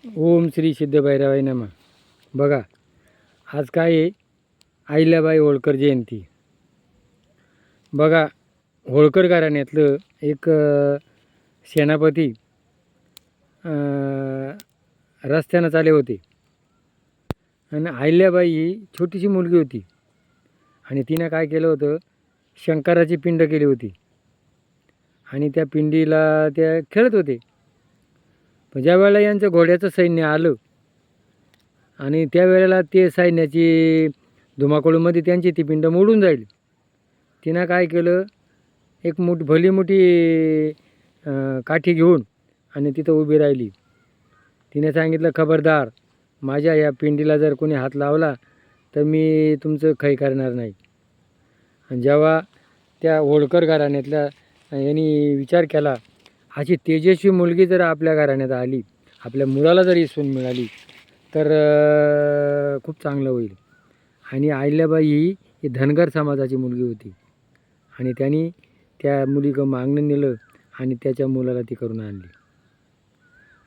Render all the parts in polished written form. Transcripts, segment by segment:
ओम श्री सिद्धभैरवाय नमः. बघा, आज काय आहे? अहिल्याबाई होळकर जयंती. बघा, होळकर घराण्यातलं एक सेनापती रस्त्यानं चाले होते आणि अहिल्याबाई ही छोटीशी मुलगी होती आणि तिनं काय केलं होतं, शंकराची पिंड केली होती आणि त्या पिंडीला त्या खेळत होते. पण ज्या वेळेला यांचं घोड्याचं सैन्य आलं आणि त्यावेळेला ते सैन्याची धुमाकूळमध्ये त्यांची ती पिंड मोडून जाईल. तिनं काय केलं, एक भली मोठी काठी घेऊन आणि तिथं उभी राहिली. तिने सांगितलं, खबरदार, माझ्या या पिंडीला जर कोणी हात लावला तर मी तुमचं काही करणार नाही. आणि जेव्हा त्या होळकर घराण्यातल्या यांनी विचार केला, अशी तेजस्वी मुलगी जर आपल्या घराण्यात आली, आपल्या मुलाला जर ही सून मिळाली तर खूप चांगलं होईल. आणि अहिल्याबाई ही धनगर समाजाची मुलगी होती आणि त्यांनी त्या मुलीकडं मागणं नेलं आणि त्याच्या मुलाला ती करून आणली.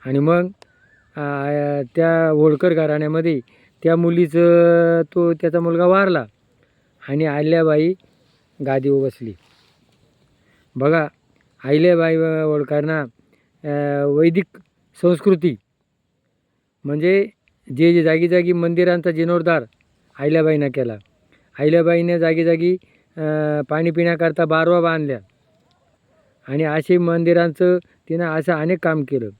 आणि मग त्या होळकर घराण्यामध्ये त्या मुलीचं त्याचा मुलगा वारला आणि अहिल्याबाई गादीवर बसली. बघा, अहिल्याबाई होळकरांना वैदिक संस्कृती म्हणजे जे जागी जागी मंदिरांचा जीर्णोद्धार अहिल्याबाईनं केला. अहिल्याबाईने जागी जागी पाणी पिण्याकरता बारवा बांधल्या आणि असे मंदिरांचं तिनं असं अनेक काम केलं.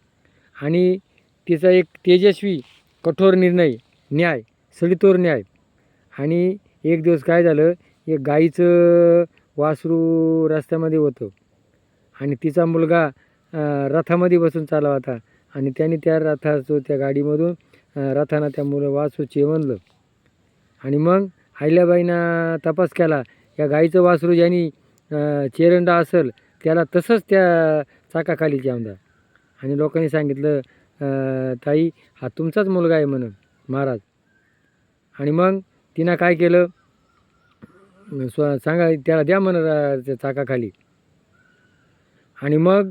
आणि तिचा एक तेजस्वी कठोर न्याय, सडीतोड न्याय. आणि एक दिवस काय झालं, एक गाईचं वासरू रस्त्यामध्ये होतं आणि तिचा मुलगा रथामध्ये बसून चालला होता आणि त्याने त्या त्या गाडीमधून रथानं त्या वासरू चेवणलं. आणि मग अहिल्याबाईनं तपास केला, या गाईचं वासरू ज्यांनी चेरंडा असेल त्याला तसंच त्या चाकाखाली चेवंदा. आणि लोकांनी सांगितलं, ताई, हा तुमचाच मुलगा आहे म्हणून महाराज. आणि मग तिनं काय केलं, सांगा त्याला द्या म्हणून चाकाखाली. आणि मग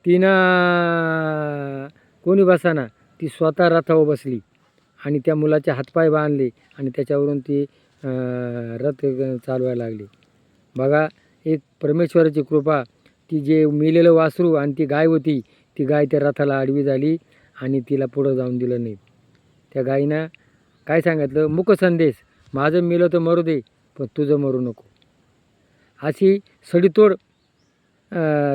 तिनं कोणी बसाना, ती स्वतः रथावर बसली आणि त्या मुलाचे हातपाय बांधले आणि त्याच्यावरून ती रथ चालवायला लागली. बघा, एक परमेश्वराची कृपा, ती जे मेलेलं वासरू आणि ती गाय होती, ती गाय त्या रथाला आडवी झाली आणि तिला पुढं जाऊन दिलं नाही. त्या गायीनं काय सांगितलं, मुक संदेश, माझं मेलं तर मरू दे, पण तुझं मरू नको. अशी सडीतोड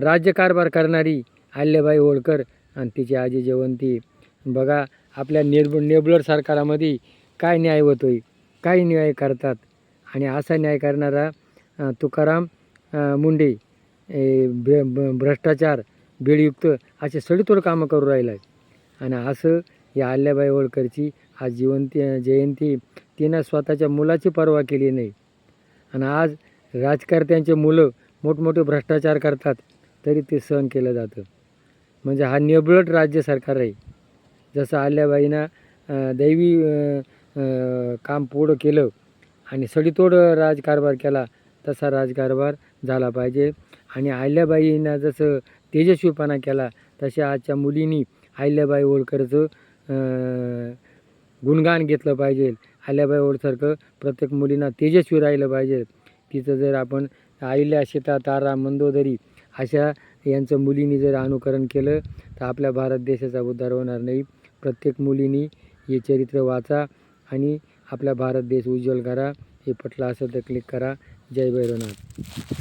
राज्यकारभार करणारी अहिल्याबाई होळकर आणि तिची आजी जयवंती. बघा, आपल्या नेबलर सरकारामध्ये काय न्याय होतोय, काय न्याय करतात. आणि असा न्याय करणारा तुकाराम मुंडे भ्रष्टाचार, बेडयुक्त असे सडीतोड कामं करू राहिला आहे. आणि असं या अहिल्याबाई होळकरची आज जयंती. तिनं स्वतःच्या मुलाची पर्वा केली नाही. आणि आज राजकारत्यांचे मुलं मोठमोठे भ्रष्टाचार करतात तरी ते सहन केलं जातं. म्हणजे हा निबळट राज्य सरकार आहे. जसं अहिल्याबाईनं दैवी काम पुढं केलं आणि सडीतोड राजकारभार केला, तसा राजकारभार झाला पाहिजे. आणि अहिल्याबाईंना जसं तेजस्वीपणा केला, तशा आजच्या मुलींनी अहिल्याबाई होळकरचं गुणगान घेतलं पाहिजे. अहिल्याबाई होळकरसारखं प्रत्येक मुलींना तेजस्वी राहिलं पाहिजे. तिचं जर आपण अहिल्या, सीता, तारा, मंदोदरी अशा यांचं मुलींनी जर अनुकरण केलं तर आपल्या भारत देशाचा उद्धार होणार नाही. प्रत्येक मुलींनी हे चरित्र वाचा आणि आपला भारत देश उज्ज्वल करा. हे पटलं असेल तर क्लिक करा. जय भैरवनाथ.